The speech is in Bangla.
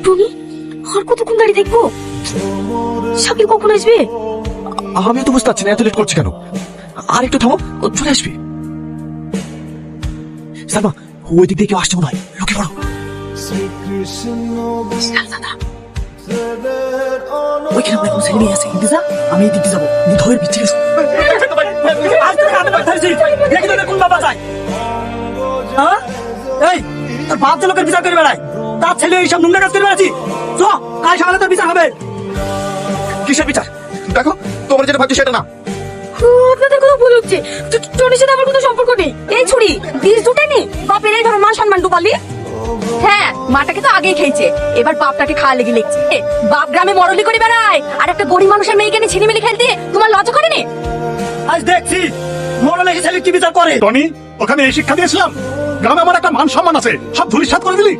টনি আর কতক্ষণ দাঁড়িয়ে থাকবো? শাকিল কখন আসবে? আমিও তো বুঝতে পারছি না এত লেট করছে কেন। আর একটু থামো, ও চলে আসবে। সালমা, ওই দিক দিয়ে কেউ আসছে মনে হয়, লুকিয়ে পড়ো। ওইখানে আপনার কোনো ছেলে মেয়ে আছে, দিদা আমি এই দিক দিয়ে যাবো, ধরে বিচ্ছে গেছো। এই তোর বাপ যে লোকের বিচার করে বেড়ায়, তার ছেলে এইসব নোংরা কাজ করে বেড়াচ্ছি। চ, কাল সকালে তোর বিচার হবে। কিসের বিচার? দেখো তোমার যেটা ভাবছি সেটা না। আপনাদের কথা ভুল হচ্ছে। টনির সাথে আমার কোনো সম্পর্ক নেই। এই ছুরি দিস দুটে নি বাপের এইভাবে মান সম্মান ডুবালি। হ্যাঁ, মাটাকে তো আগেই খেয়েছে, এবার বাপটাকে খাওয়া লেগে লেগছে। বাপ গ্রামে মরলি করে বেড়ায়, আর একটা গরিব মানুষের মেয়েকে নিয়ে ছিনিমিনি খেলতে তোমার লজ্জা করেনি? আজ দেখছি মোড়লে এসে ছেলে কি বিচার করে। টনি, ওখানে এই শিক্ষা দিয়েছিলাম, গ্রামে আমার একটা মান সম্মান আছে, সব ধুলিসাৎ করে দিলি।